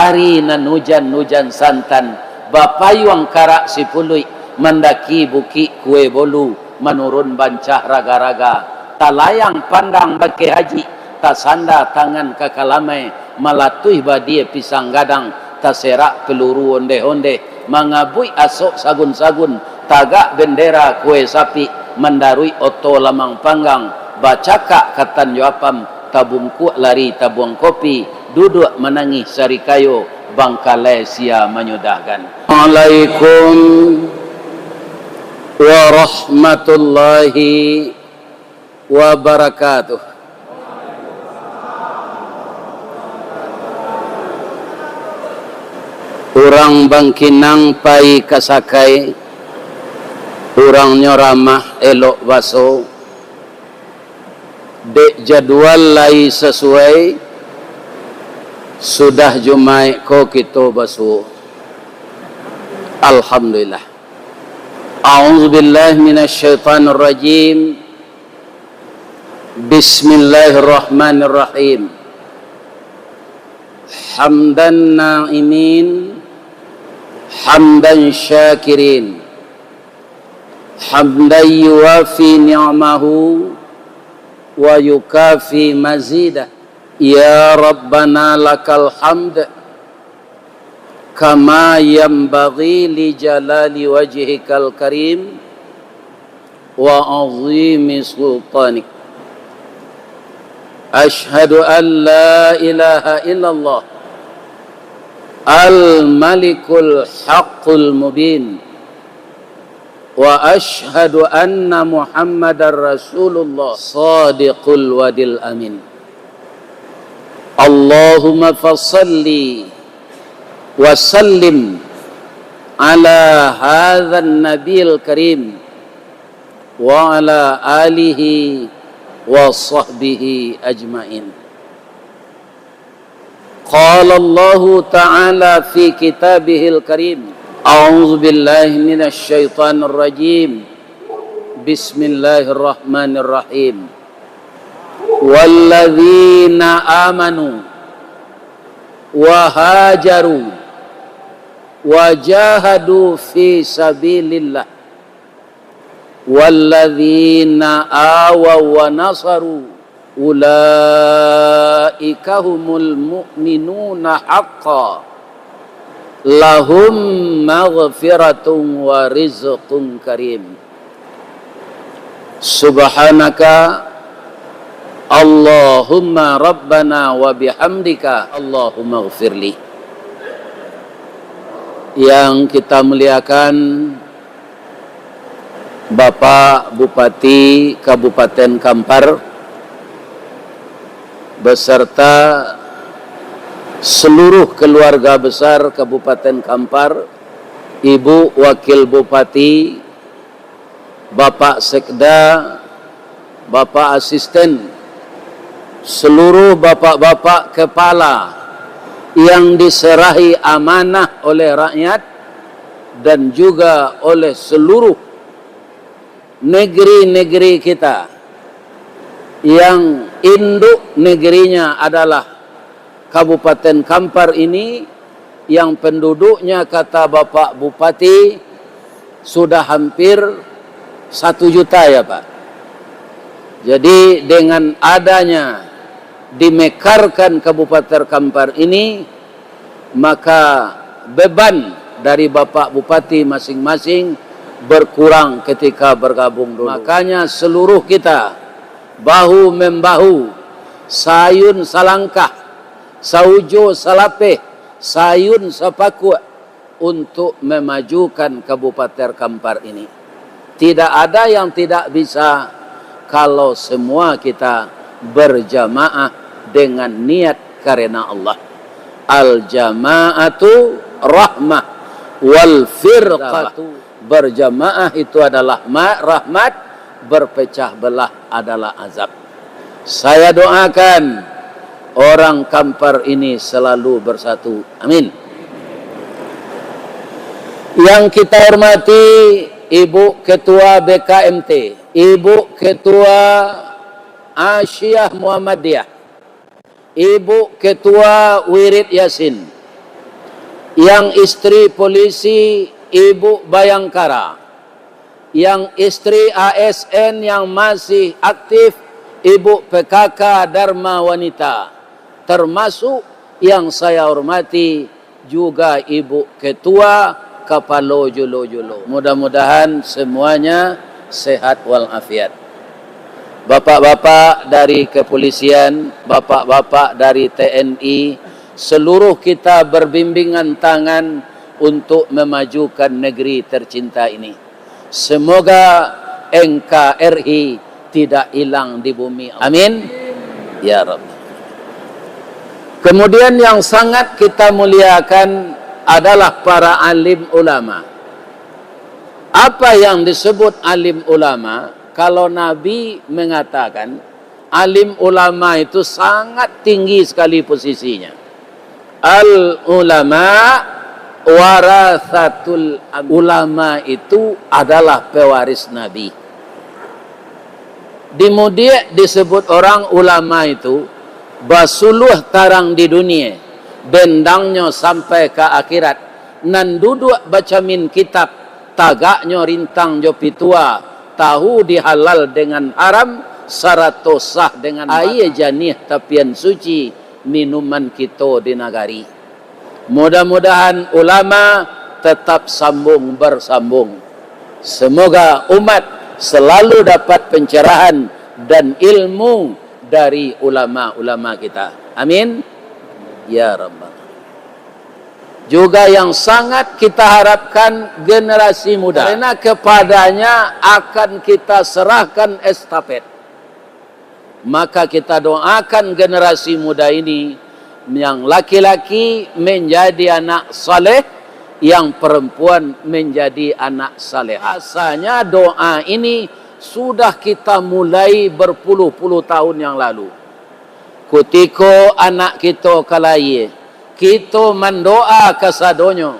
ari na nujan santan bapayuang karak si pului mendaki buki kue bolu menurun bancah raga-raga talayang pandang baki haji tasanda tangan kakalamai malatui badie pisang gadang taserak peluru onde-onde mangabui asok sagun-sagun tagak bendera kue sapi mendarui oto lamang panggang bacaka katan joapam tabungku lari tabuang kopi duduk menangis sari kayu bangkalai sia menyudahkan. Assalamualaikum warahmatullahi wabarakatuh. Urang bangkinang pai kasakai, urang nyoramah elok baso, dek jadwal lai sesuai, sudah jumai ko kita baso. Alhamdulillah. A'udzubillahi minasyaitonir rajim. Bismillahirrahmanirrahim. Hamdan na'imin, hamdan syakirin, hamdan yuwafi ni'amahu wa yukafi mazidah. Ya Rabbana lakal hamd kama yanbaghi li jalali wajhikal karim wa azimi sultanik. Ashhadu an la ilaha illallah al-malikul haqqul mubin wa ashhadu anna muhammadar rasulullah sadiqul wadil amin. Allahumma fasalli wa sallim ala hadzal nabiyil karim wa ala alihi wa sahbihi ajmain. Qala Allah ta'ala fi kitabihil karim. A'udzu billahi minasy syaithanir rajim. Bismillahirrahmanirrahim. Walladzina amanu wa hajaru wa jahadu fi sabilillah walladzina awaw wa nasaru ulaika humul mu'minuna haqqan lahum maghfiratun wa rizqun karim. Subhanaka Allahumma rabbana wa bihamdika Allahumma ghfirli. Yang kita muliakan Bapak Bupati Kabupaten Kampar beserta seluruh keluarga besar Kabupaten Kampar, Ibu Wakil Bupati, Bapak Sekda, Bapak Asisten, seluruh bapak-bapak kepala yang diserahi amanah oleh rakyat dan juga oleh seluruh negeri-negeri kita yang induk negerinya adalah Kabupaten Kampar ini, yang penduduknya kata Bapak Bupati sudah hampir 1 juta ya Pak. Jadi dengan adanya dimekarkan Kabupaten Kampar ini, maka beban dari Bapak Bupati masing-masing berkurang ketika bergabung dulu. Makanya seluruh kita bahu membahu, sayun salangkah, saujo salapeh, sayun sepaku untuk memajukan Kabupaten Kampar ini. Tidak ada yang tidak bisa kalau semua kita berjamaah dengan niat karena Allah. Al-jama'atu rahmah wal firqatu, berjamaah itu adalah rahmat, berpecah belah adalah azab. Saya doakan orang Kampar ini selalu bersatu. Amin. Yang kita hormati Ibu Ketua BKMT, Ibu Ketua Asyiyah Muhammadiyah, Ibu Ketua Wirid Yasin, yang istri polisi Ibu Bayangkara, yang istri ASN yang masih aktif Ibu PKK Dharma Wanita, termasuk yang saya hormati juga Ibu Ketua Kapalo Jolo-Jolo. Mudah-mudahan semuanya sehat walafiat. Bapak-bapak dari kepolisian, bapak-bapak dari TNI, seluruh kita berbimbingan tangan untuk memajukan negeri tercinta ini. Semoga NKRI tidak hilang di bumi. Amin. Ya Rabb. Kemudian yang sangat kita muliakan adalah para alim ulama. Apa yang disebut alim ulama? Kalau Nabi mengatakan alim ulama itu sangat tinggi sekali posisinya. Al ulama warathatul, ulama itu adalah pewaris Nabi. Kemudian disebut orang ulama itu basuluh tarang di dunia, bendangnya sampai ke akhirat, nan duduk baca min kitab, tagaknya rintang jopi tua, tahu dihalal dengan haram, sarato sah dengan air janih tapian suci, minuman kita di nagari. Mudah-mudahan ulama tetap sambung bersambung. Semoga umat selalu dapat pencerahan dan ilmu dari ulama-ulama kita. Amin. Ya Rabbal. Juga yang sangat kita harapkan generasi muda, karena kepadanya akan kita serahkan estafet. Maka kita doakan generasi muda ini, yang laki-laki menjadi anak saleh, yang perempuan menjadi anak saleh. Asalnya doa ini sudah kita mulai berpuluh-puluh tahun yang lalu. Ketika anak kita kalaya, kita mendoa kesadonyo,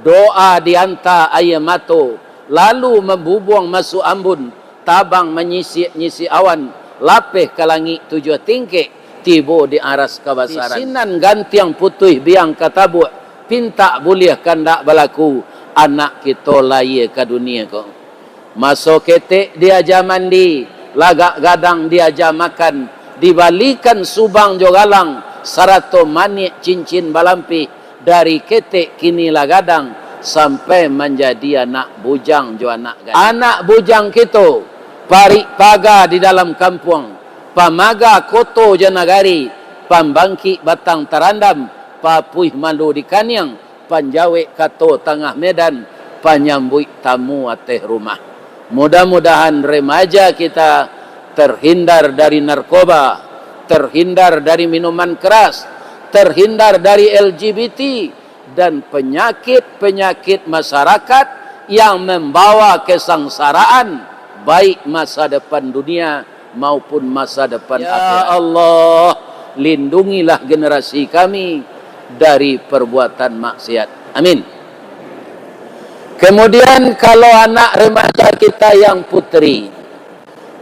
doa dianta air mato, lalu membubuang masuk ambun, tabang menyisi awan, lapih ke langit 7 tingkik, tiba di aras kabasaran. Sinan ganti yang putih biang katabu, pinta boleh kandak balaku, anak kita lahir ke dunia kau. Masuk ketik diajar mandi, lagak gadang diajar makan, dibalikan subang jogalang, sarato manik cincin balampi, dari ketik kini lagadang, sampai menjadi anak bujang jo anak gadang. Anak bujang kita, parik paga di dalam kampung, pamaga koto je nagari, pambangki batang terandam, papuih malu di kaniang, panjawek kato tengah medan, panyambui tamu ateh rumah. Mudah-mudahan remaja kita terhindar dari narkoba, terhindar dari minuman keras, terhindar dari LGBT dan penyakit-penyakit masyarakat yang membawa kesengsaraan, baik masa depan dunia maupun masa depan akhirat. Ya Allah, lindungilah generasi kami dari perbuatan maksiat. Amin. Kemudian kalau anak remaja kita yang putri,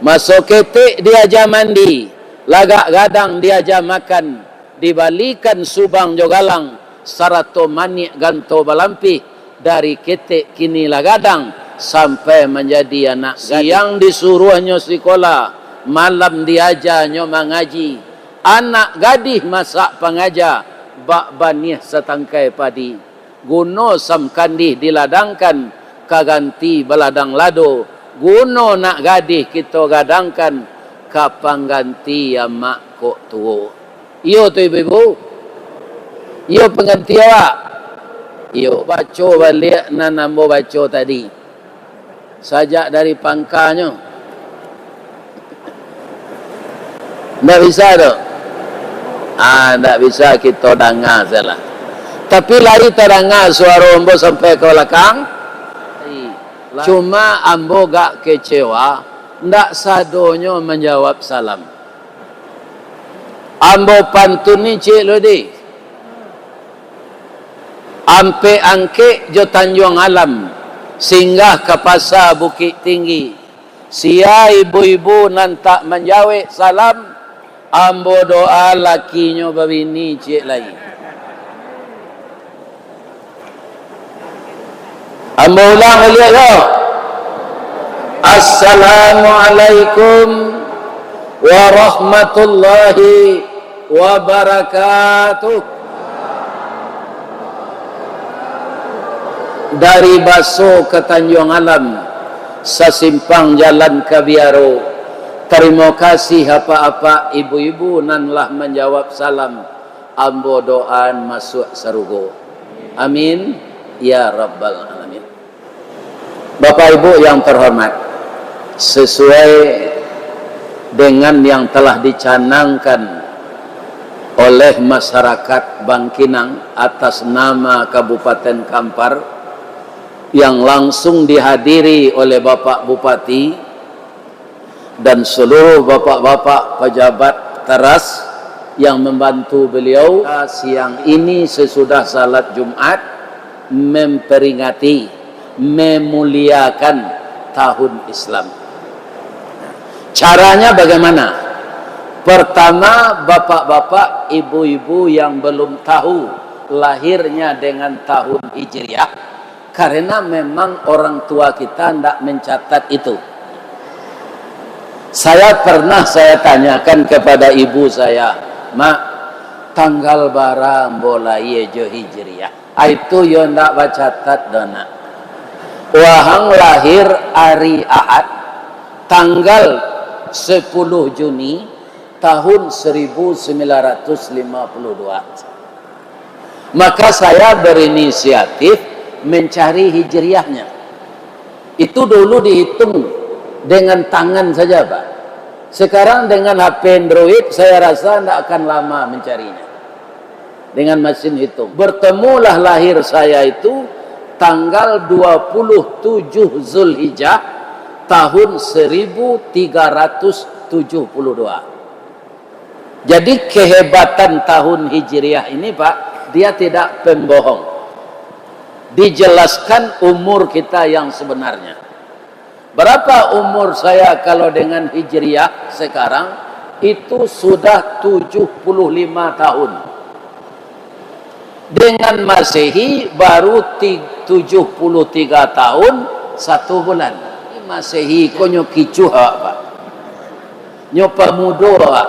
masuk ketik diajar mandi, lagak gadang diajar makan, dibalikan subang jogalang, sarato manik ganto balampi, dari ketik kini lagadang, sampai menjadi anak siang disuruhnya sekolah, malam diajarnya mengaji, anak gadih masak pengajar, bak banih setangkai padi, guno samkandih diladangkan, kaganti beladang lado, guno nak gadih kita gadangkan, kapang ganti amak kok tuo. Iyo tu ibu-ibu, iyo pengganti awak, iyo baca balik nanambo baca tadi, sajak dari pangkanya, tak bisa tu, tak bisa kita dengar salah. Tapi lari terdengar suara ambo sampai ke belakang. Cuma ambo gak kecewa, ndak sadonyo menjawab salam. Ambo pantun ni cik lodi. Ampe angke jo Tanjung Alam, singgah ke pasar Bukit Tinggi. Sia ibu-ibu nan tak menjawab salam, ambo doa lakinya babini cik lagi. Ambo ulang balik yo. Assalamualaikum warahmatullahi wabarakatuh. Dari Baso ke Tanjung Alam, sasimpang jalan ke Biaro. Terima kasih apa-apa ibu-ibu nanlah menjawab salam. Ambo doan masuk sarugo. Amin ya rabbal alamin. Bapak Ibu yang terhormat, sesuai dengan yang telah dicanangkan oleh masyarakat Bangkinang atas nama Kabupaten Kampar, yang langsung dihadiri oleh Bapak Bupati dan seluruh bapak-bapak pejabat teras yang membantu beliau, siang ini sesudah salat Jumat memperingati, memuliakan tahun Islam. Caranya bagaimana? Pertama, bapak-bapak, ibu-ibu yang belum tahu lahirnya dengan tahun Hijriah, karena memang orang tua kita tidak mencatat itu. Saya tanyakan kepada ibu saya, Mak, tanggal bara mulai je Hijriah. Itu yo ndak bacatat dona. Wahang lahir hari Ahad tanggal 10 Juni tahun 1952. Maka saya berinisiatif mencari hijriahnya. Itu dulu dihitung dengan tangan saja, Pak. Sekarang dengan HP Android saya rasa tidak akan lama mencarinya. Dengan mesin hitung. Bertemulah lahir saya itu tanggal 27 Zulhijjah tahun 1372. Jadi kehebatan tahun Hijriah ini, Pak, dia tidak pembohong. Dijelaskan umur kita yang sebenarnya. Berapa umur saya kalau dengan Hijriah sekarang? Itu sudah 75 tahun. Dengan Masehi baru 73 tahun 1 bulan. Masehi kok nyokicuh, Pak. Nyopa mudo, Pak.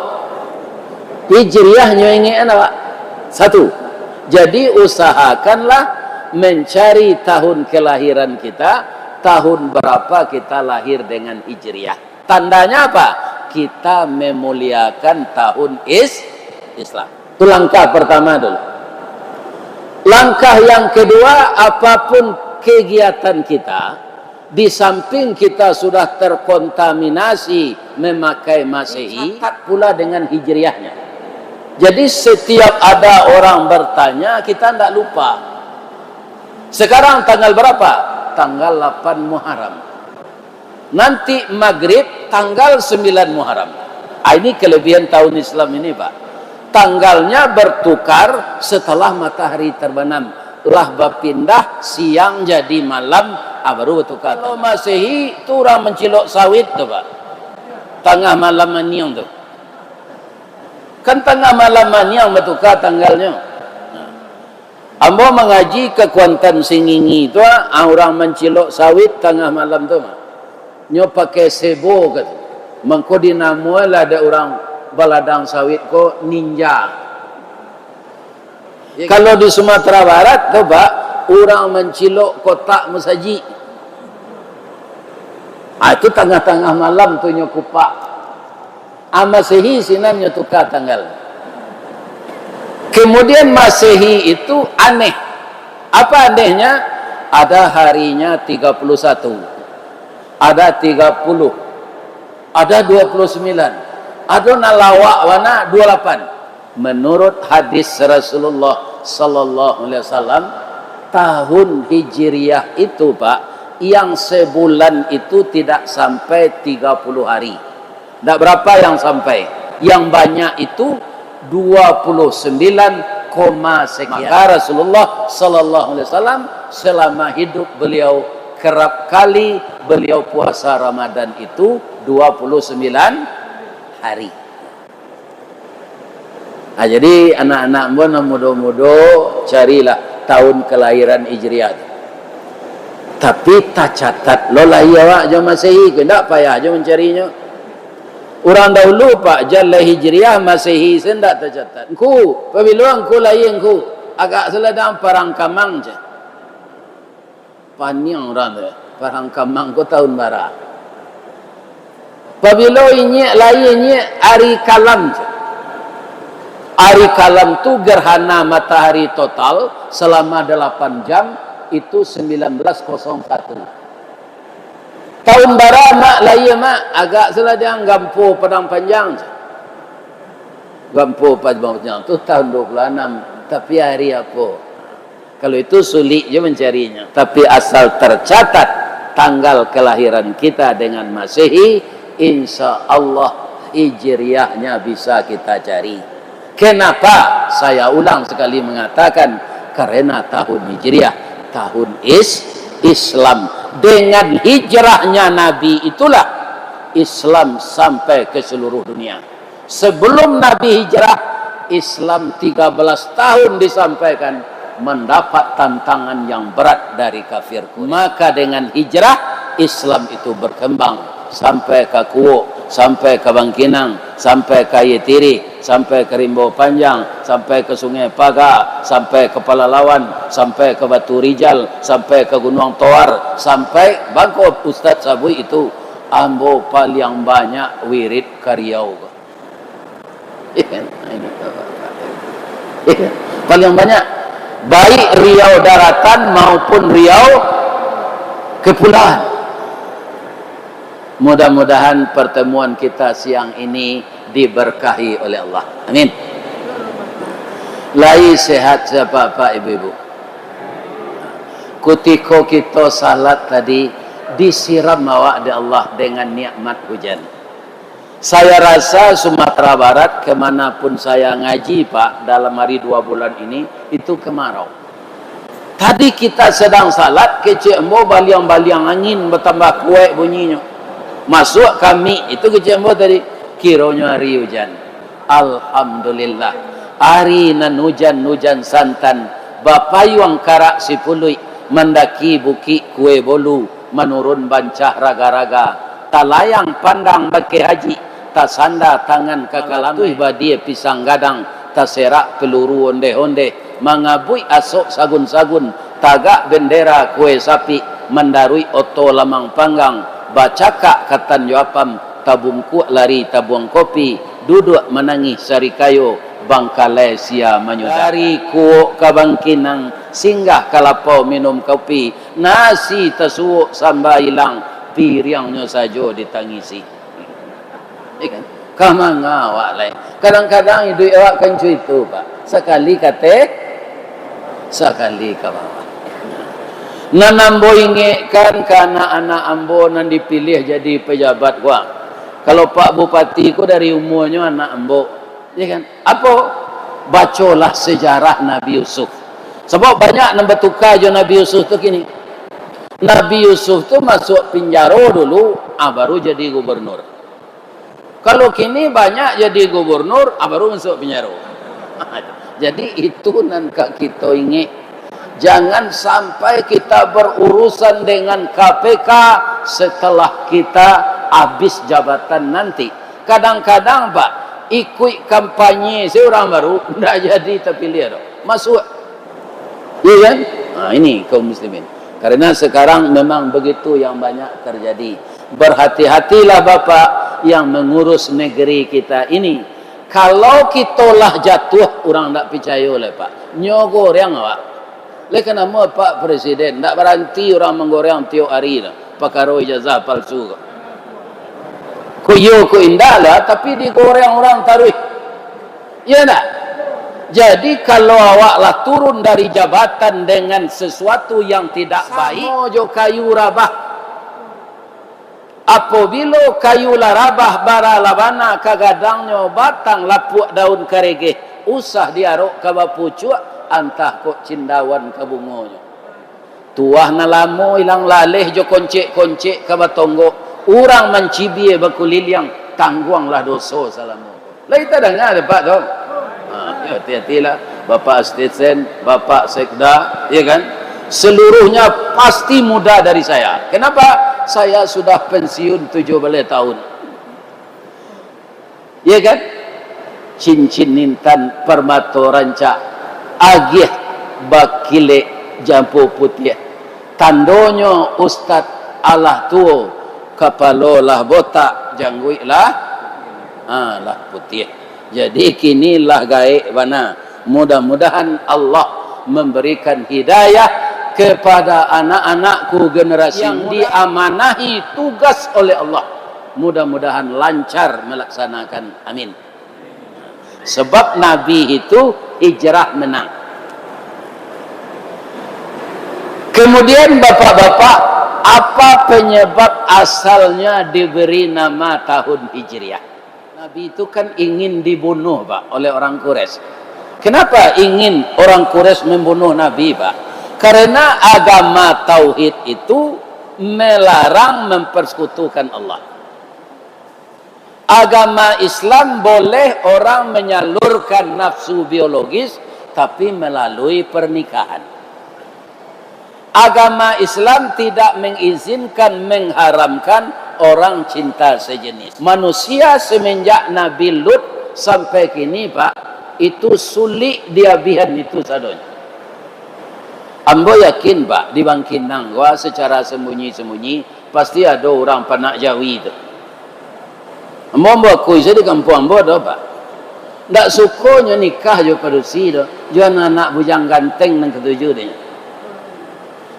Hijriah nyoingin, Pak. 1. Jadi usahakanlah mencari tahun kelahiran kita. Tahun berapa kita lahir dengan Hijriah. Tandanya apa? Kita memuliakan tahun Islam. Itu langkah pertama dulu. Langkah yang kedua, apapun kegiatan kita, di samping kita sudah terkontaminasi memakai Masehi, catat pula dengan Hijriahnya. Jadi setiap ada orang bertanya, kita tidak lupa. Sekarang tanggal berapa? Tanggal 8 Muharram. Nanti maghrib tanggal 9 Muharram. Ini kelebihan tahun Islam ini, Pak. Tanggalnya bertukar setelah matahari terbenam. Lah berpindah siang jadi malam, baru bertukar. Kalau Masehi itu orang mencilok sawit tuh, Pak. Tengah malam maniang tuh. Kan tengah malam maniang bertukar tanggalnya. Ambo mengaji ke Kuantan Singingi itu, orang mencilok sawit tengah malam tu, nyo pakai sebo gitu. Mengko dinamulah ada orang baladang sawit ko ninja. Ya, kalau di Sumatera Barat tu, Pak, orang mencilok kotak masaji. Itu tengah-tengah malam tu nyo kupak. Masehi sinan nyo tukar tanggal. Kemudian Masehi itu aneh. Apa anehnya? Ada harinya 31, ada 30, ada 29, ada nalawak wana 28. Menurut hadis Rasulullah sallallahu alaihi wasallam, tahun Hijriah itu, Pak, yang sebulan itu tidak sampai 30 hari. Tidak berapa yang sampai. Yang banyak itu 29, sekian. Maka Rasulullah sallallahu alaihi wasallam selama hidup beliau kerap kali beliau puasa Ramadan itu 29 hari. Jadi anak-anak muda-muda carilah tahun kelahiran Hijriah. Tapi tak catat lo lah awak je Masehi ke ndak payah je mencarinya. Orang dahulu pak Jallah Hijriah Masehi sendak tercatat. Engku apabila engku lahir engku agak seladang parang kamang je. Paniang orang tu. Parang kamang ku tahun bara. Apabila ini lahirnya hari kalam je. Hari kalam tu gerhana matahari total selama 8 jam itu 1901. Tahun bara mak lahir mak agak seladang gampo padang panjang. Gampo padang panjang tu tahun 26. Tapi hari apa? Kalau itu sulit je mencarinya. Tapi asal tercatat tanggal kelahiran kita dengan Masehi, insya Allah Hijriahnya bisa kita cari. Kenapa? Saya ulang sekali mengatakan karena tahun Hijriah, tahun Islam. Dengan hijrahnya Nabi itulah Islam sampai ke seluruh dunia. Sebelum Nabi hijrah, Islam 13 tahun disampaikan mendapat tantangan yang berat dari kafir. Maka dengan hijrah Islam itu berkembang sampai ke Kuok, sampai ke Bangkinang, sampai ke Yetiri, sampai ke Rimau Panjang, sampai ke Sungai Paga, sampai ke Palalawan, sampai ke Batu Rijal, sampai ke Gunung Toar, sampai Bangkok. Ustaz Sabui itu ambo paling banyak wirid ke Riau. Paling banyak baik Riau daratan maupun Riau kepulauan. Mudah-mudahan pertemuan kita siang ini diberkahi oleh Allah. Amin. Lai sehat siapa Pak Ibu-ibu. Ketika kita salat tadi disiram awak di Allah dengan nikmat hujan. Saya rasa Sumatera Barat kemanapun saya ngaji Pak dalam hari 2 bulan ini itu kemarau. Tadi kita sedang salat kecik embo baliang-baliang angin bertambah kuat bunyinya. Masuk kami itu kecembo tadi kiranya hari hujan. Alhamdulillah hari nan hujan santan bapayuang karak sipului mendaki bukit kue bolu menurun bancah raga-raga talayang pandang baki haji tasanda tangan kakalamui badia pisang gadang taserak peluru onde-onde mangabui asok sagun-sagun tagak bendera kue sapi mendarui oto lamang panggang bacaka katan yoapam tabung kuat lari tabuang kopi duduk menangis sari kayu bangkalai sia manyuda dari kuok ke Bangkinang singgah kalapau minum kopi nasi tersuuk samba hilang piringnya saja ditangisi ikan kamang awak lain kadang-kadang hidup awak kencu itu Pak sekali kate sekali kawan nanambo ingatkan karena anak ambo nan dipilih jadi pejabat gua. Kalau Pak Bupati ku dari umurnya anak ambo, ya kan? Apa? Bacolah sejarah Nabi Yusuf. Sebab banyak yang bertukar je Nabi Yusuf tu kini. Nabi Yusuf tu masuk penjara dulu, baru jadi gubernur. Kalau kini banyak jadi gubernur, baru masuk penjara. Jadi itu nan kita ingat. Jangan sampai kita berurusan dengan KPK setelah kita habis jabatan nanti. Kadang-kadang Pak, ikut kampanye seorang baru, tidak jadi terpilih. Masuk. Ya kan? Nah, ini kaum muslimin. Karena sekarang memang begitu yang banyak terjadi. Berhati-hatilah Bapak yang mengurus negeri kita ini. Kalau kita lah jatuh, orang tak percaya oleh Pak. Nyogor yang awak. Lekan nama Pak Presiden tak berhenti orang menggoreng tiap hari lah perkara ijazah palsu ku indah lah tapi digoreng orang taruh ya nak. Jadi kalau awaklah turun dari jabatan dengan sesuatu yang tidak baik mojo kayu rabah apabila kayu larabah bara labana kagadangnya batang lapuk daun karege usah diarok ke bapucuk antah kok cindawan ke bungonya tuah na lamo ilang laleh jo koncek-koncek ke batonggo urang mencibie bakuliliang tangguanglah dosa salamu lah kita dengar Pak dong hati-hatilah Bapak Astetsen Bapak Sekda ya kan seluruhnya pasti muda dari saya. Kenapa? Saya sudah pensiun 17 tahun. Ya kan? Cincin nintan permato ranca agih bakile jampu putih tandonyo ustad Allah tuo kapalolah botak janggui lah lah putih. Jadi kinilah gae bana, mudah-mudahan Allah memberikan hidayah kepada anak-anakku generasi yang diamanahi tugas oleh Allah, mudah-mudahan lancar melaksanakan, amin. Sebab Nabi itu hijrah menang. Kemudian bapak-bapak, apa penyebab asalnya diberi nama tahun Hijriah? Nabi itu kan ingin dibunuh, Pak, oleh orang Quraisy. Kenapa ingin orang Quraisy membunuh Nabi, Pak? Karena agama tauhid itu melarang mempersekutukan Allah. Agama Islam boleh orang menyalurkan nafsu biologis tapi melalui pernikahan. Agama Islam tidak mengizinkan, mengharamkan orang cinta sejenis. Manusia semenjak Nabi Lut sampai kini, Pak, itu sulit diabihan itu sadonya. Ambo yakin, Pak, di Bangkinang gua secara sembunyi-sembunyi pasti ada orang Panak Jawi itu. Ambo aku di kampung ambo dah, Pak. Ndak sukonya nikah jo padusi do. Jangan anak bujang ganteng nang ketujuh dia.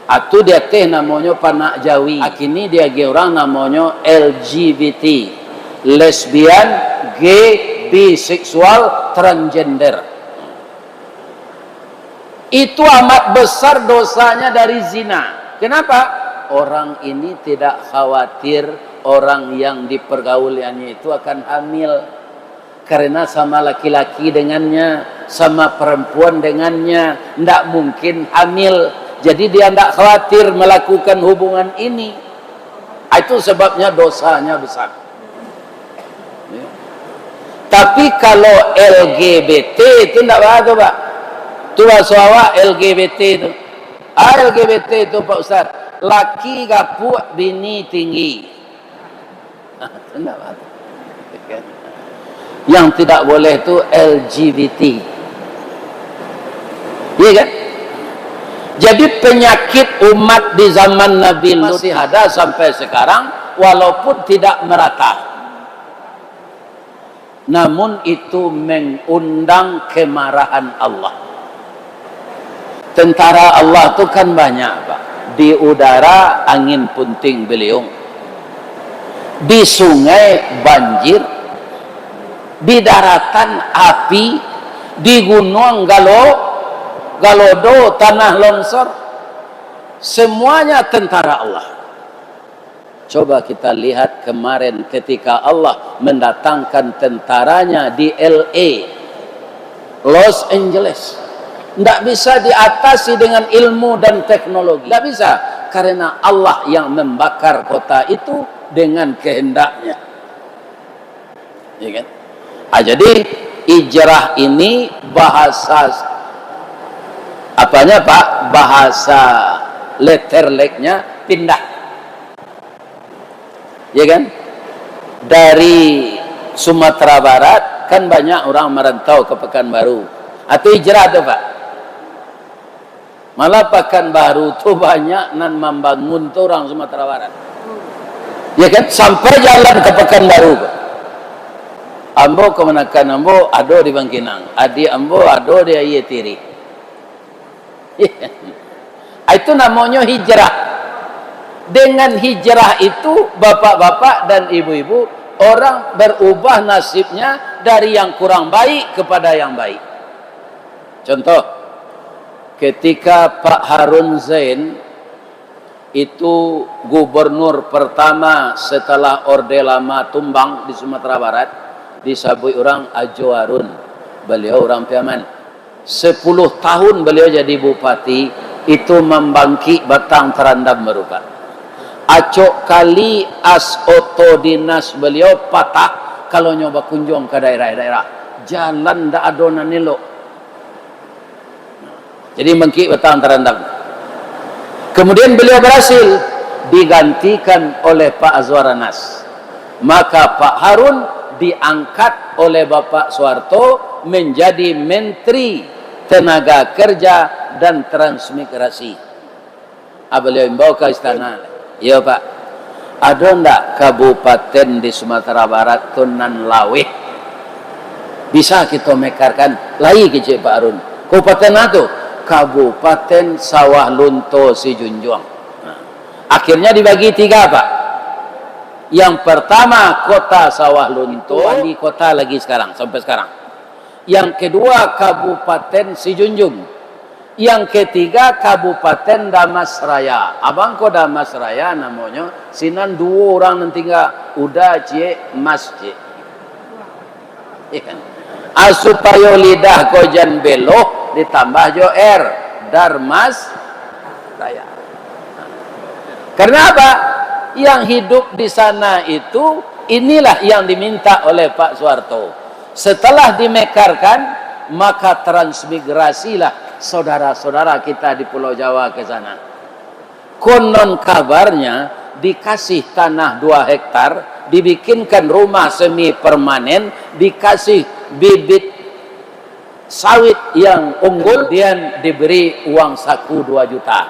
Atu dia teh namanya Panak Jawi. Akini dia ge orang namanya LGBT. Lesbian, gay, biseksual, transgender. Itu amat besar dosanya dari zina. Kenapa? Orang ini tidak khawatir orang yang dipergauliannya itu akan hamil. Karena sama laki-laki dengannya, sama perempuan dengannya, tidak mungkin hamil. Jadi dia tidak khawatir melakukan hubungan ini. Itu sebabnya dosanya besar. Ya. Tapi kalau LGBT itu tidak ada, Pak. Tua suawa LGBT itu. LGBT itu, Pak Ustaz, laki gapuk, bini tinggi. Yang tidak boleh itu LGBT. Iya kan? Jadi penyakit umat di zaman Nabi masih ada sampai sekarang, walaupun tidak merata. Namun itu mengundang kemarahan Allah. Tentara Allah itu kan banyak, Pak. Di udara angin punting beliung, di sungai banjir, di daratan api, di gunung galodo, tanah longsor, semuanya tentara Allah. Coba kita lihat kemarin ketika Allah mendatangkan tentaranya di LA, Los Angeles. Tidak bisa diatasi dengan ilmu dan teknologi. Tidak bisa. Karena Allah yang membakar kota itu dengan kehendaknya. Ya kan? Jadi hijrah ini bahasa apanya, Pak? Bahasa letterleknya pindah. Ya kan? Dari Sumatera Barat kan banyak orang merantau ke Pekanbaru. Atau hijrah tuh, Pak. Malah Pekanbaru tuh banyak nan membangun tuh orang Sumatera Barat. Ya kan? Sampai jalan ke Pekanbaru, Pak. Ambo kemenakan ambo ado di Bangkinang, adik ambo ado di Ayetiri. Itu namanya hijrah. Dengan hijrah itu bapak-bapak dan ibu-ibu, orang berubah nasibnya dari yang kurang baik kepada yang baik. Contoh, ketika Pak Harun Zain itu gubernur pertama setelah Orde Lama tumbang di Sumatera Barat, disabui orang Ajo Harun, beliau orang Piaman. 10 tahun beliau jadi bupati, itu membangkit batang terandam merupakan. Acok kali as oto dinas beliau patah kalau nyoba kunjung ke daerah-daerah. Jalan ndak adonan nilo. Jadi mengkik batang terandam. Kemudian beliau berhasil digantikan oleh Pak Azwar Anas. Maka Pak Harun diangkat oleh Bapak Soeharto menjadi Menteri Tenaga Kerja dan Transmigrasi. Beliau membawa ke istana. Ya Pak, ada ndak kabupaten di Sumatera Barat Tunan Laweh bisa kita mekarkan lagi kecil Pak Harun? Kabupaten itu Kabupaten Sawah Lunto Sijunjung. Nah, akhirnya dibagi 3 Pak. Yang pertama kota Sawah Lunto, wali kota lagi sekarang sampai sekarang. Yang kedua Kabupaten Sijunjung. Yang ketiga Kabupaten Damas Raya. Abang ko Damas Raya namanya. Sinan 2 orang nanti enggak udah cie mas cie. Ikan. Supaya lidah ko jan belok ditambah jo R Darmas Raya. Karena apa? Yang hidup di sana itu inilah yang diminta oleh Pak Soeharto. Setelah dimekarkan, maka transmigrasilah saudara-saudara kita di Pulau Jawa ke sana. Konon kabarnya dikasih tanah 2 hektar, dibikinkan rumah semi permanen, dikasih bibit sawit yang unggul, kemudian diberi uang saku 2 juta.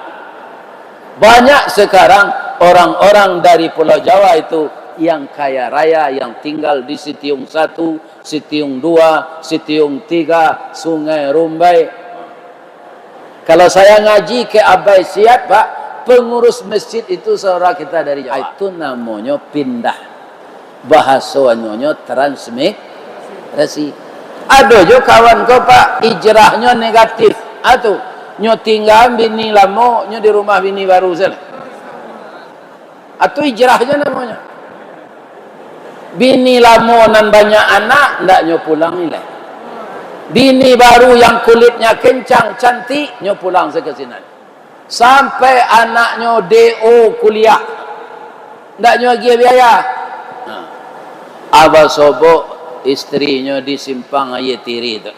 Banyak sekarang orang-orang dari Pulau Jawa itu yang kaya raya, yang tinggal di Sitiung 1, Sitiung 2, Sitiung 3, Sungai Rumbai. Kalau saya ngaji ke Abai Siap Pak, pengurus masjid itu saudara kita dari Jawa. Itu namanya pindah. Bahasanya transmigrasi. Ada jo kawan ko Pak, hijrahnya negatif. Atau nyo tinggal bini lama, nyo di rumah bini baru sana. Atau hijrahnya namanya. Bini lama nan banyak anak, ndak nyo pulang nilai. Bini baru yang kulitnya kencang, cantik, nyo pulang sekesinan. Sampai anaknya DO kuliah, ndak nyo lagi biaya. Abah sobok istrinya disimpang aye tiri tu.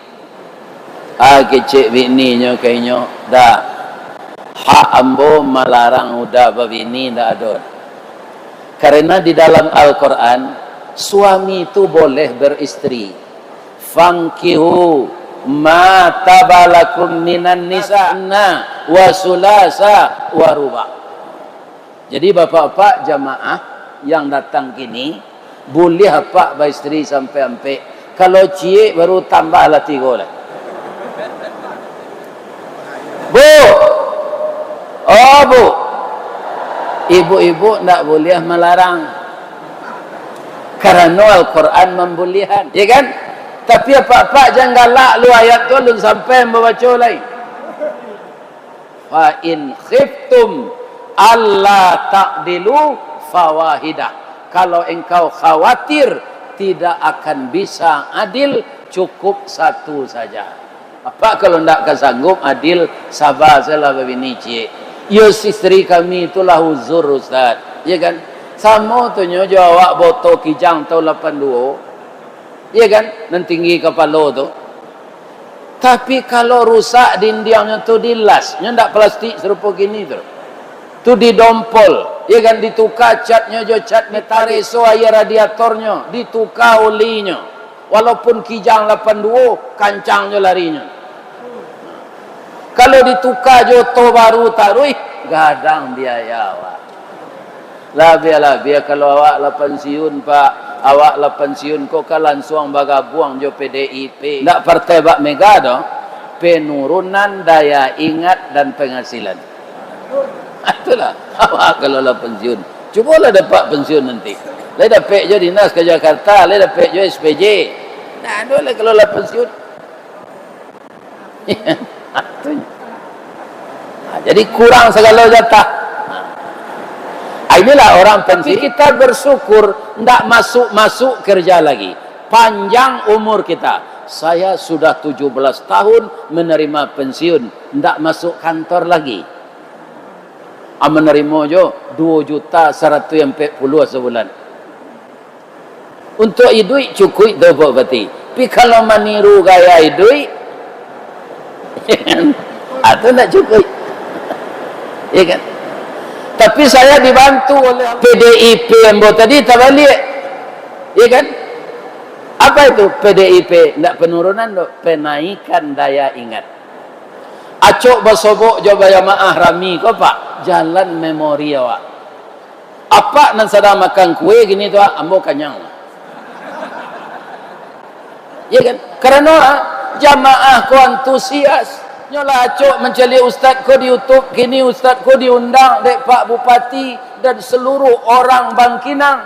Kecik bininya kayaknya dah hak ambo melarang udah babini dah ada. Karena di dalam Al-Quran suami itu boleh beristri. Fankihu ma tabalakum minan nisa'na wa sulasa wa ruba. Jadi bapak-bapak jamaah yang datang kini boleh apa beristri sampai-sampai. Kalau cie baru tambahlah 3 lah. Bu, oh bu, ibu-ibu tidak boleh melarang. Karena Al-Quran membolehkan, ya kan? Tapi apa-apa jangan galak lu ayat tu lu sampai membaca lain. Fa in khiftum alla ta'dilu fawahidah. Kalau engkau khawatir tidak akan bisa adil, cukup 1 saja. Apa kalau tidak kesanggup adil, sabar salah begini cie. Ya istri kami itulah uzur Ustaz, ya kan? Sama tu nyo awak boto kijang tahun 82, ya kan? Nan tinggi kepala tu. Tapi kalau rusak dindingnya tu dilas, nyo ndak plastik serupa gini tu. Tu didompol, ya kan? Ditukar catnya jo cat metareso air radiatornya, ditukar olinya. Walaupun kijang 82, kancangnya larinya. Kalau ditukar joto baru taruh, gadang biaya awak. Lah biar kalau awak lah pensiun Pak, awak lah pensiun kok langsung bagabuang jo PDIP. Ndak partai Bak Mega doh. Penurunan daya ingat dan penghasilan. Itulah awak kalau lah pensiun. Cubalah dapat pensiun nanti. Lah dapat jo dinas ke Jakarta, lah dapat jo SPJ. Nah, boleh kalau lah pensiun. Jadi kurang segala jatah. Inilah orang pensiun. Kita bersyukur tidak masuk kerja lagi. Panjang umur kita. Saya sudah 17 tahun menerima pensiun, tidak masuk kantor lagi. Menerima jo 2.140.000 sebulan. Untuk hidup cukup dobo berarti. Tapi kalau meniru gaya hidup, atau tidak cukup. Ya kan? Tapi saya dibantu oleh PDIP ambo tadi tak balik. Ya kan? Apa itu PDIP? Tidak penurunan, penaikan daya ingat. Acok basobok jawab jamaah rami kau pak jalan memori awak. Apa nan sedang makan kue gini tu ambo kanyang. Ya kan? Karena jamaah ko antusias. Nyolah acok mencari ustaz ko di YouTube, kini ustaz ko diundang dek Pak Bupati dan seluruh orang Bangkinang.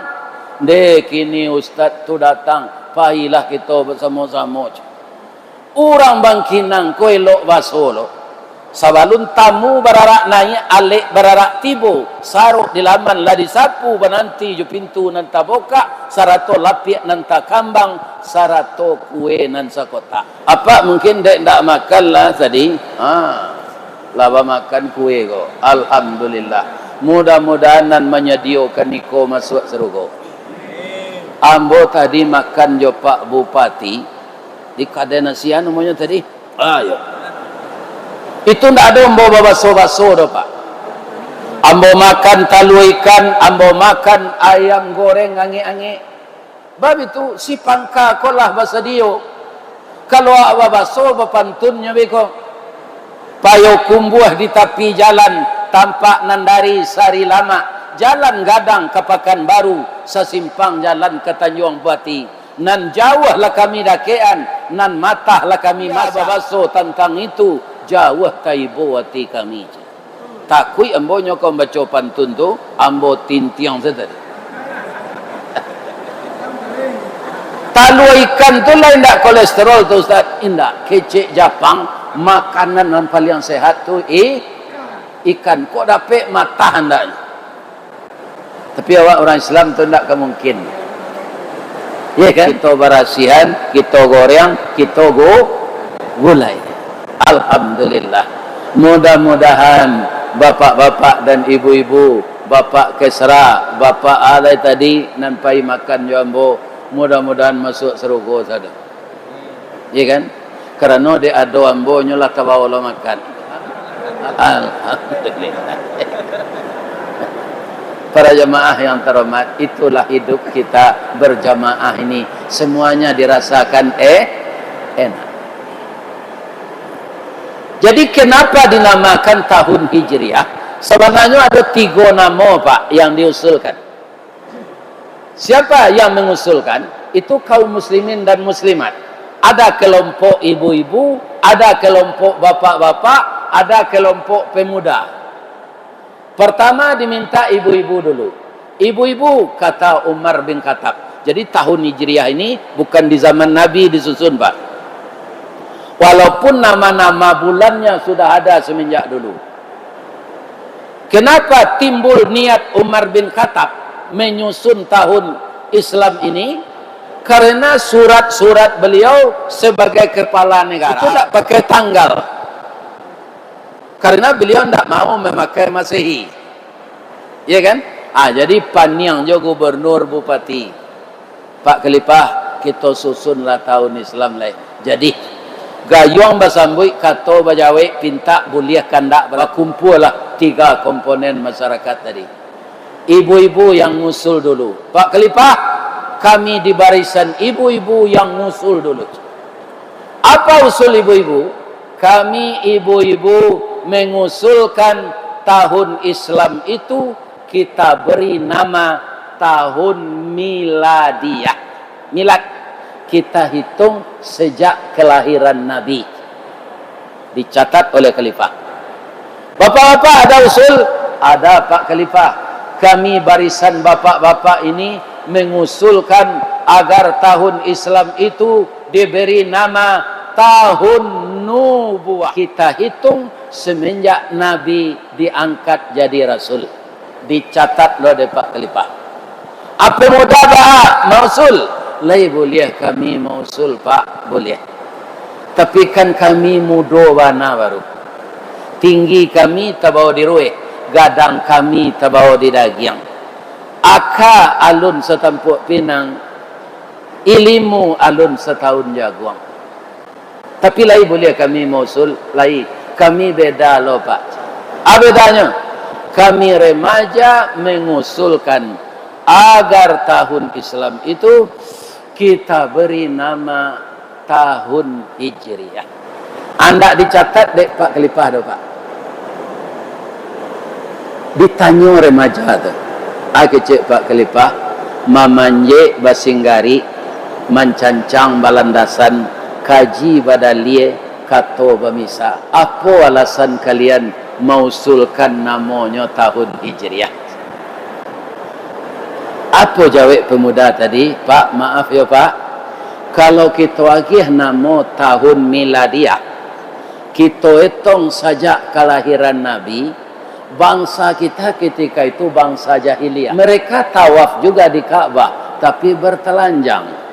Dek kini ustaz tu datang, pailah kita bersama-sama. Orang Bangkinang ko elok basolo. Sabalun tamu bararak naik, alik bararak tibo, saruk di laman lah disapu, bananti ju pintu nan taboka, sarato lapiak nan takambang, sarato kue nan sakota. Apa mungkin dek ndak makan lah tadi? Laba makan kue ko. Alhamdulillah. Mudah-mudahan nan menyediakan niko masuk serugo. Ambo tadi makan jo Pak Bupati di kadenasian namanya tadi. Ayo. Itu ndak ada ambo babaso-baso do pak. Ambo makan talu ikan, ambo makan ayam goreng ange-ange. Bab itu si pangka kolah bahasa dio. Kalau babaso bapantunnya beko. Payo kumbuah di tepi jalan tampak nandari sari lama. Jalan gadang ke Pekanbaru, sesimpang jalan ke Tanjung Buati. Nan jauh lah kami dakean, nan matah lah kami masa babaso tentang itu. Jauh taibo hati kami. Takui ambo nyokong baca pantun tu, ambo tintiang saja. Talu ikan tu lain tak kolesterol tu Ustaz. Indah, kecek Jepang, makanan yang paling sehat tu ikan. Kok dapat matah anda? Tapi awak orang Islam tu tak kemungkin. Ya kan? Kita berasihan, kita goreng, kita gulai. Alhamdulillah. Mudah-mudahan bapak-bapak dan ibu-ibu, bapak Kesra, bapak alai tadi nampai makan jambo, mudah-mudahan masuk serugo saja. Ya kan? Kerana dia ada ambo nyolah tabawa lo makan. Alhamdulillah. Para jamaah yang terhormat, itulah hidup kita berjamaah ini. Semuanya dirasakan enak. Jadi kenapa dinamakan tahun Hijriah? Sebenarnya ada 3 nama Pak yang diusulkan. Siapa yang mengusulkan? Itu kaum muslimin dan muslimat. Ada kelompok ibu-ibu, ada kelompok bapak-bapak, ada kelompok pemuda. Pertama diminta ibu-ibu dulu. Ibu-ibu kata Umar bin Khattab. Jadi tahun Hijriah ini bukan di zaman Nabi disusun Pak. Walaupun nama-nama bulannya sudah ada semenjak dulu. Kenapa timbul niat Umar bin Khattab menyusun tahun Islam ini? Karena surat-surat beliau sebagai kepala negara itu tak pakai tanggal. Karena beliau tidak mau memakai Masehi. Ya kan? Jadi paniang jo gubernur bupati. Pak Khalifah, kita susunlah tahun Islam lain. Jadi gayung basambui kato bajawe pinta buliah kandak berkumpul lah 3 komponen masyarakat tadi. Ibu-ibu yang ngusul dulu. Pak Khalifah, kami di barisan ibu-ibu yang ngusul dulu. Apa usul ibu-ibu? Kami ibu-ibu mengusulkan tahun Islam itu kita beri nama tahun miladiyah. Milad kita hitung sejak kelahiran Nabi. Dicatat oleh Khalifah. Bapak-bapak ada usul? Ada Pak Khalifah. Kami barisan bapak-bapak ini mengusulkan agar tahun Islam itu diberi nama tahun nubuah. Kita hitung semenjak Nabi diangkat jadi Rasul. Dicatat oleh Pak Khalifah. Apa mutaba'ah mausul? Lai boleh kami mausul Pak, boleh. Tapi kan kami mudo bana baru. Tinggi kami tabawa di rueh, gadang kami tabawa di dagiang. Aka alun setampuk Pinang, ilimu alun setahun jaguang. Tapi lai boleh kami mausul, lai kami beda loh Pak. Bedanya kami remaja mengusulkan agar tahun Islam itu kita beri nama tahun Hijriah. Anda dicatat dek Pak Khalifah do Pak. Ditanya remaja tu. Cek Pak Khalifah mamanje basinggari mancancang balandasan kaji badalie kato bamisa. Apa alasan kalian mausulkan namanya tahun Hijriah? Apa jawab pemuda tadi? Pak, maaf ya Pak, kalau kita agih nama tahun miladiah, kita hitung saja kelahiran Nabi, bangsa kita ketika itu bangsa jahiliyah. Mereka tawaf juga di Ka'bah, tapi bertelanjang.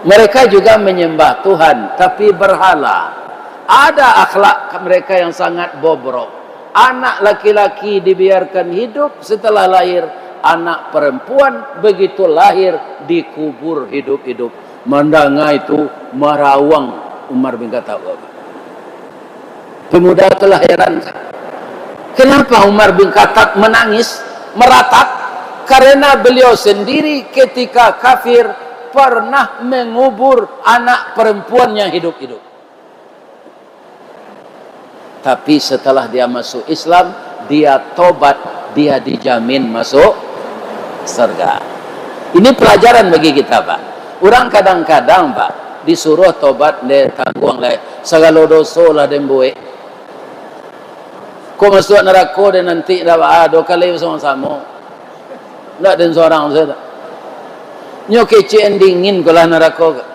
Mereka juga menyembah Tuhan, tapi berhala. Ada akhlak mereka yang sangat bobrok. Anak laki-laki dibiarkan hidup setelah lahir. Anak perempuan begitu lahir dikubur hidup-hidup. Mandanga itu merawang Umar bin Khattab. Pemuda telah heran. Kenapa Umar bin Khattab menangis, meratap? Karena beliau sendiri ketika kafir pernah mengubur anak perempuan yang hidup-hidup. Tapi setelah dia masuk Islam, dia tobat, dia dijamin masuk surga. Ini pelajaran bagi kita Pak. Orang kadang-kadang Pak disuruh tobat le tanggung le segala dosa lah den buat. Kau masuk neraka dan nanti dah dua kali sama-sama. Tak dan seorang saja. Nyo kecil dingin kalau neraka.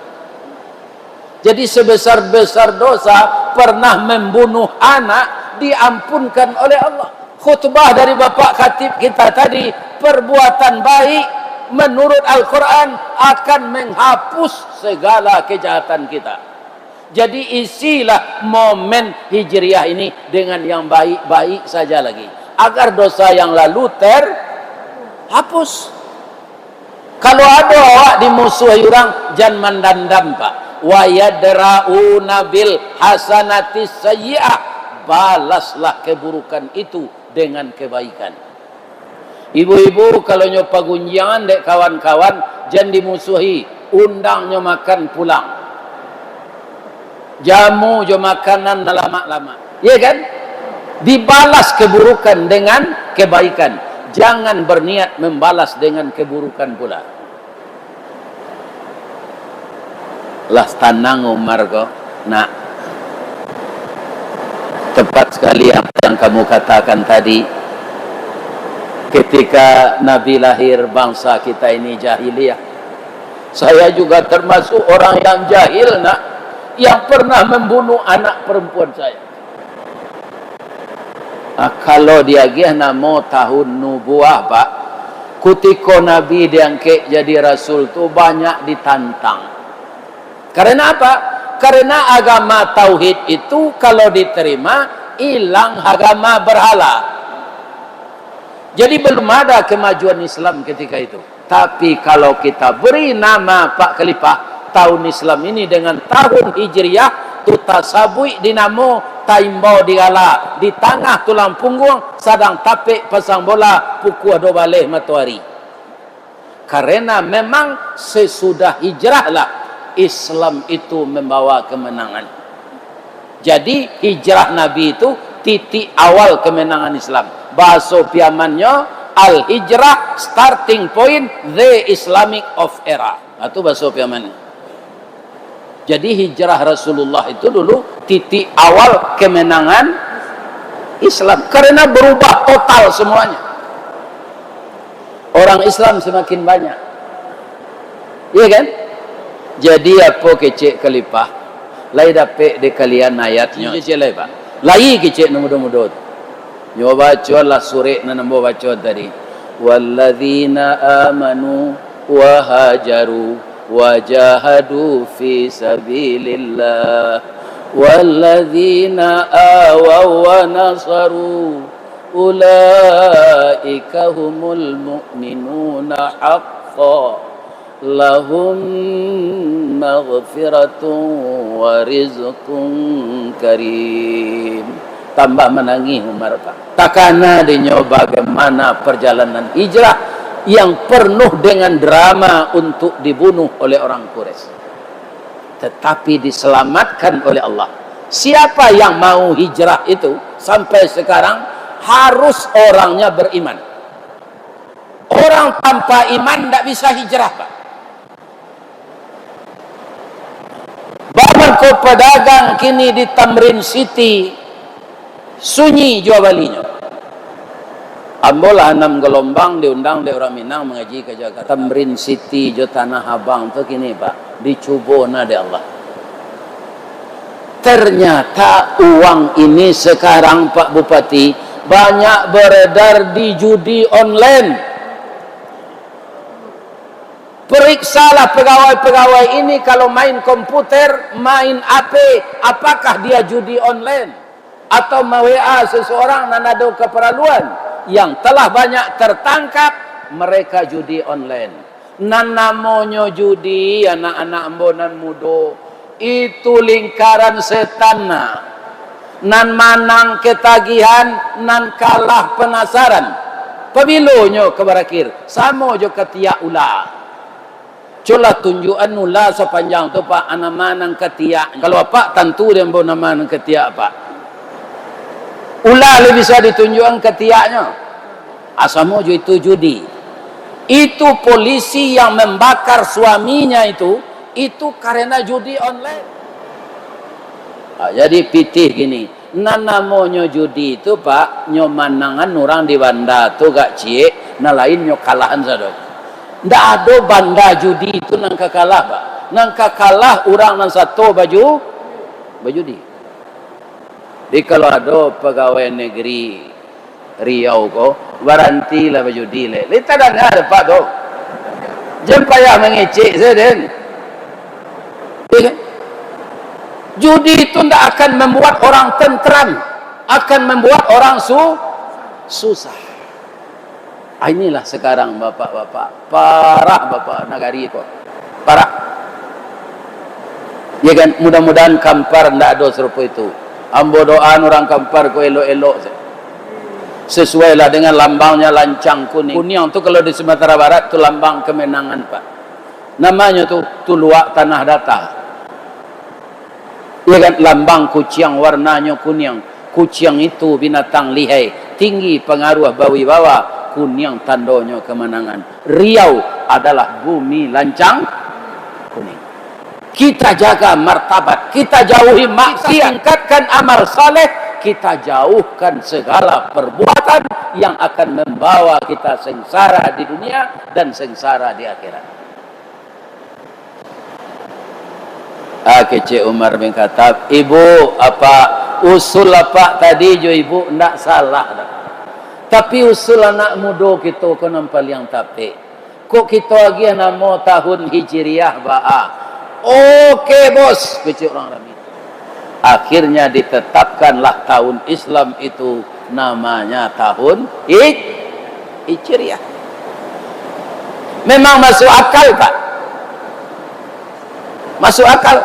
Jadi sebesar-besar dosa pernah membunuh anak diampunkan oleh Allah. Khutbah dari Bapak Khatib kita tadi, perbuatan baik menurut Al-Quran akan menghapus segala kejahatan kita. Jadi isilah momen Hijriah ini dengan yang baik-baik saja lagi, agar dosa yang lalu terhapus. Kalau ada awak dimusuhi orang, jangan mendandam Pak. Wa yadra'una bil hasanatis sayyi'ah, balaslah keburukan itu dengan kebaikan. Ibu-ibu kalau nyopa gunjangan dek kawan-kawan, jangan dimusuhi, undangnya makan pulang. Jamu jo makanan lama-lama. Ya kan? Dibalas keburukan dengan kebaikan. Jangan berniat membalas dengan keburukan pula. Lah tenang Umar kok. Nah, tepat sekali apa yang kamu katakan tadi. Ketika Nabi lahir, bangsa kita ini jahiliyah. Saya juga termasuk orang yang jahil nak, yang pernah membunuh anak perempuan saya. Kalau dia gih nama tahun nubuah Pak, ketika Nabi diangkat jadi Rasul tu banyak ditantang. Karena apa? Karena agama tauhid itu kalau diterima hilang agama berhala. Jadi belum ada kemajuan Islam ketika itu. Tapi kalau kita beri nama Pak Khalifah tahun Islam ini dengan tahun Hijriah, tu tasabui dinamo taimbau digala di tengah tulang punggung sedang tapik pasang bola pukul 2 balik matahari. Karena memang sesudah hijrahlah Islam itu membawa kemenangan. Jadi hijrah Nabi itu titik awal kemenangan Islam. Bahasa piamannya al-hijrah starting point the Islamic of era. Itu bahasa piamannya. Jadi hijrah Rasulullah itu dulu titik awal kemenangan Islam. Karena berubah total semuanya. Orang Islam semakin banyak. Iya kan? Jadi apa kecik Khalifah? Lai dapat de kalian ayatnya. Kecik lai Pak. Lai kecik mudah-mudah. Nyo baca lah surah na nambo baca tadi. Walladzina amanu wa hajaru wajahadu fi sabilillah walladzina awaw wa nasaru ulaika humul mu'minuna haqqan lahum maghfiratun wa rizqun karim. tambah menangis Umar Pak. Takana dinyo bagaimana perjalanan hijrah yang penuh dengan drama untuk dibunuh oleh orang Quraisy, tetapi diselamatkan oleh Allah. Siapa yang mau hijrah itu sampai sekarang harus orangnya beriman. Orang tanpa iman tidak bisa hijrah Pak. Bangko pedagang kini di Tamrin City sunyi jual balinya. Ambolah 6 gelombang diundang di orang Minang mengaji ke Jakarta. Tamrin City jo Tanah Abang tu kini Pak dicubona de Allah. Ternyata uang ini sekarang Pak Bupati banyak beredar di judi online. Periksalah pegawai-pegawai ini kalau main komputer, main HP, apakah dia judi online atau WA seseorang dan ada keperluan yang telah banyak tertangkap mereka judi online. Nan namonyo judi anak-anak ambonan mudo itu lingkaran setan nan manang ketagihan nan kalah penasaran pemilunya keberakir sama jo ketiak ulah. Coba tunjukan nula sepanjang tu Pak anak manang ketiak. Kalau Pak tentu dia mau nama manang ketiak Pak. Ulah lebih bisa ditunjukkan ketiaknya. Asamo jo itu judi. Itu polisi yang membakar suaminya itu karena judi online. Jadi pitih gini. Nanamonyo judi itu Pak nyomanangan orang di banda tu gak cie, na lain nyo kalahan sadok. Ndak ada banda judi itu nang kalah Pak. Nang kalah orang nang satu baju di. Jadi kalau ada pegawai negeri Riau ko, waranti lah baju di le. Lita dan ada Pak do. Jangan payah mengecek seden. Judi itu tidak akan membuat orang tentram, akan membuat orang susah. Inilah sekarang bapak-bapak, parah bapak nagari kok, parah. Ya kan, mudah-mudahan Kampar tidak ada serupa itu. Ambo doaan orang Kampar ko elok-elok. Sesuailah dengan lambangnya lancang kuning. Kuning itu kalau di Sumatera Barat itu lambang kemenangan Pak. Namanya tuh Tuluak Tanah Datar. Ya kan, lambang kucing warnanya kuning. Kucing itu binatang lihai, tinggi pengaruh bawi-bawa. Kuning tandanya kemenangan. Riau adalah bumi lancang kuning. Kita jaga martabat, kita jauhi maksiat, tingkatkan amal saleh, kita jauhkan segala perbuatan yang akan membawa kita sengsara di dunia dan sengsara di akhirat. Kece Umar bin Khattab, ibu apa usul apa tadi jo ibu ndak salah dah. Tapi usul anak muda kita ko nampal yang tapi. Kok kita lagi nama tahun Hijriah ba'a. Oke bos, kece orang Arab itu. Akhirnya ditetapkanlah tahun Islam itu namanya tahun Hijriah. Memang masuk akal Pak. Masuk akal.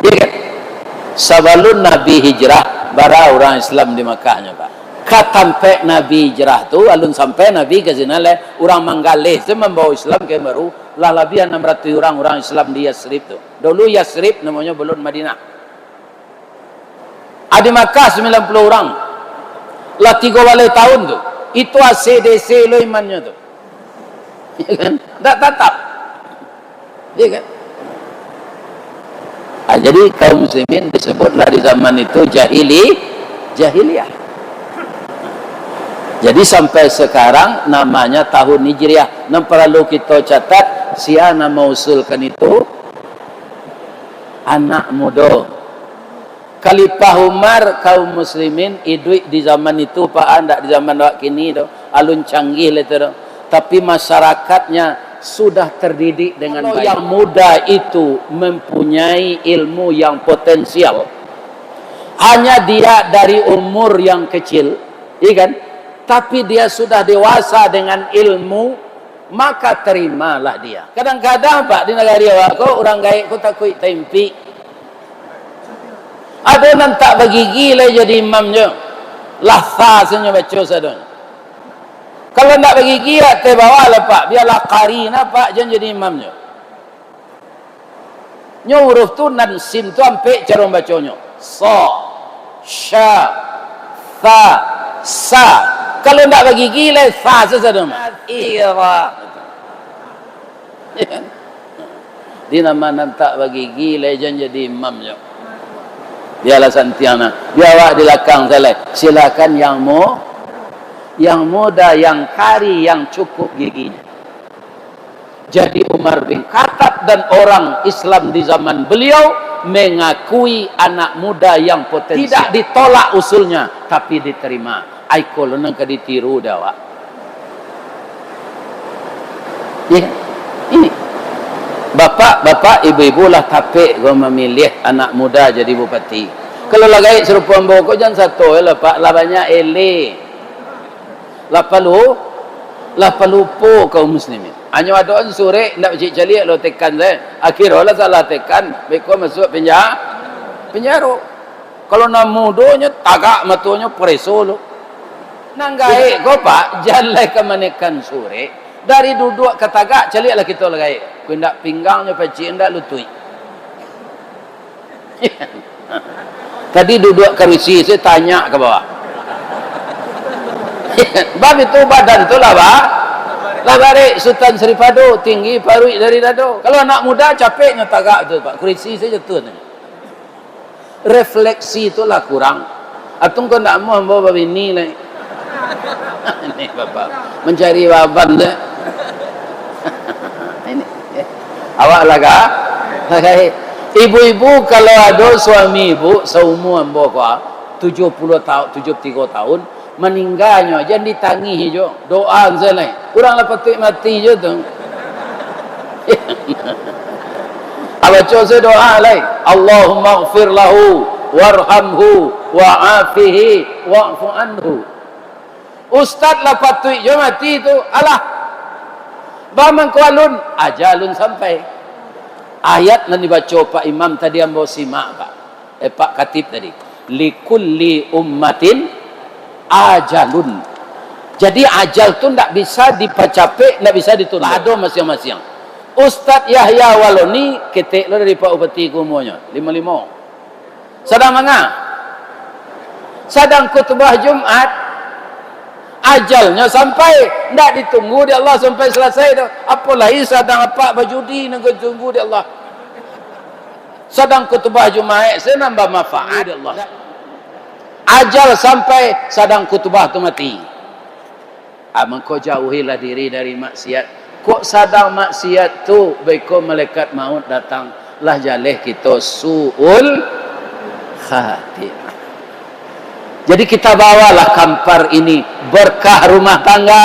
Ya kan? Sebelum Nabi hijrah, bara orang Islam di Makkahnya Pak. Katampe Nabi hijrah tu, alun sampai Nabi ke sini le, orang Manggale itu membawa Islam ke baru, lalabian 600 orang Islam di Yasrib tu. Dulu Yasrib namanya belum Madinah. Ada Makkah 90 orang. Lah 3 wali tahun tu. Itu ACDC lo imannya tu. Ya kan? Tak tetap. Ya kan? Jadi kaum muslimin disebutlah di zaman itu jahiliyah. Jadi sampai sekarang namanya tahun Hijriah. Yang perlu kita catat, siapa mengusulkan itu anak muda. Khalifah Umar kaum muslimin hidup di zaman itu Pak, anda di zaman kini tu alun canggih itu. Tapi masyarakatnya sudah terdidik dengan baik. Yang muda itu mempunyai ilmu yang potensial. Hanya dia dari umur yang kecil, iya kan? Tapi dia sudah dewasa dengan ilmu, maka terimalah dia. Kadang-kadang Pak di negara aku orang gaik ku takut tempi. Ada nan tak bergigi lah jadi imamnya. Lahsa senyum baca sadon. Kalau nak bergigi ya te bawa lah pak, biarlah qarina pak jangan jadi imamnya. Nyo huruf tu nan sin tu ampe cara bacanya. Sa, sya, tha, sa. Kalau nak bergigi lah sa sadon. Ira. Di nama nan tak bergigi lah jangan jadi imamnya. Biarlah santiana, biar awak di belakang saya. Silakan yang muda, yang kari, yang cukup giginya. Jadi Umar bin Khattab dan orang Islam di zaman beliau mengakui anak muda yang potensial. Tidak ditolak usulnya, tapi diterima. Aikol nang ka ditiru dah awak. Ya, ini. Bapak, ibu-ibu lah tapik kau memilih anak muda jadi bupati. Kalau lagi serupa mbok jangan satu lah pak, lah banyak ele. Lah perlu po kaum muslimin. Hanya ada orang sore nak cik calik lo tekan saya. Akhirnya lah salah tekan, beko masuk penjara. Kalau nak mudonya tagak matunya preso lo. Nanggai kau pak jalan ke manekan sore. Dari duduk ke tagak caliklah kita lagi. Kau nak pinggangnya pecik ndak lutui. Tadi duduk kerusi saya tanya ke bawah. Bab itu badan tu lah bah. Lah balik Sultan Seripado tinggi parui dari dado. Kalau anak muda capeknya tagak tu pak. Kerusi saya jatuh. Refleksi itulah kurang. Atung kau nak mau bawa bini lah. Ini bapak mencari baban deh. Ini awak laga. Ibu-ibu kalau ada suami ibu seumur ambo kau 70 tahun, 73 tahun meninggalnya jangan ditangi je. Doa sana. Kurang lah petik mati je tu. Awak cuba doa lai. Allahumma ighfir lahu warhamhu wa'afihi wa'fu anhu. Ustaz lah patut je mati tu. Alah. Bamang kualun. Ajalun sampai. Ayat yang dibaca Pak Imam tadi ambo simak Pak. Pak Katib tadi. Likulli ummatin ajalun. Jadi ajal tu tak bisa dipacapai, tak bisa ditunda. Ada masing-masing. Ustaz Yahya Waloni ketik lo dari Pak Upati kumunya. 55. Sedang mana? Sedang khutbah Jumat. Ajalnya sampai tidak ditunggu di Allah sampai selesai dah. Apalagi sedang apa berjudi nak tunggu di Allah. Sedang khutbah Jumat saya nambah manfaat di Allah. Ajal sampai sedang khutbah tu mati. Mengkau jauhilah diri dari maksiat. Kok sedang maksiat tu beko malaikat maut datang lah jaleh kita suul khatimah. Jadi kita bawalah kampar ini berkah rumah tangga,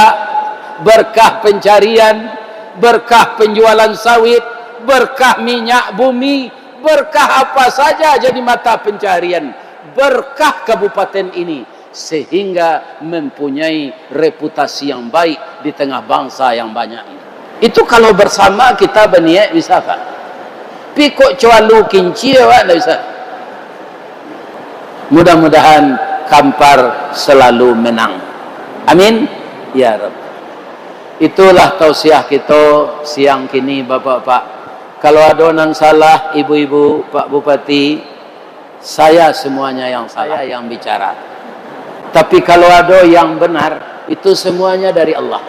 berkah pencarian, berkah penjualan sawit, berkah minyak bumi, berkah apa saja jadi mata pencarian, berkah kabupaten ini sehingga mempunyai reputasi yang baik di tengah bangsa yang banyak ini. Itu kalau bersama kita berniat bisa Pak. Pikuk cualu kinci awak tak bisa. Mudah-mudahan kampar selalu menang. Amin. Ya Rabb. Itulah tausiah kita siang kini Bapak-bapak. Kalau ada yang salah, ibu-ibu, Pak Bupati, saya semuanya yang salah, yang bicara. Tapi kalau ada yang benar, itu semuanya dari Allah.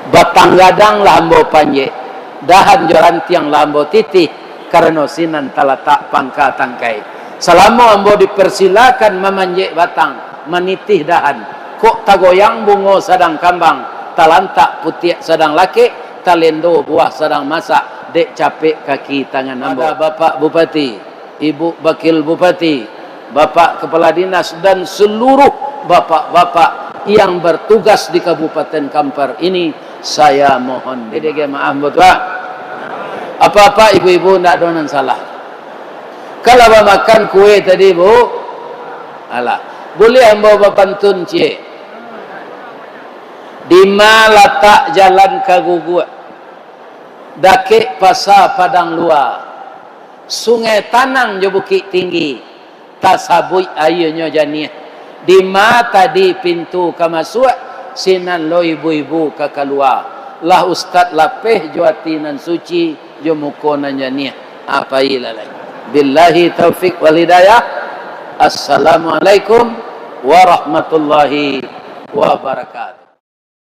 Batang gadang lambo panje, dahan joran tiang lambo titih, karena sinan talatak pangka tangkai. Selama ambo dipersilakan memanjek batang, menitih dahan. Kok tagoyang bungo sedang kambang, talantak putih sedang laki, talendo buah sedang masak, dek capek kaki tangan ambo. Bapak Bupati, Ibu Wakil Bupati, Bapak Kepala Dinas dan seluruh bapak-bapak yang bertugas di Kabupaten Kampar ini, saya mohon maaf betul. Apa-apa ibu-ibu tidak ada yang salah. Kalau makan kue tadi bu, alah, boleh ambo pantun cie. Di mana letak jalan Kagugu, Dakik Pasar Padang Luar, Sungai Tanang je Bukit Tinggi, tasabui ayunyo janiah di mata di pintu kamasua sinan lo ibu-ibu ka keluar lah ustad lapeh juatinan suci jo mukonan janiah apa ilalai billahi taufik wal hidayah. Assalamualaikum warahmatullahi wabarakatuh.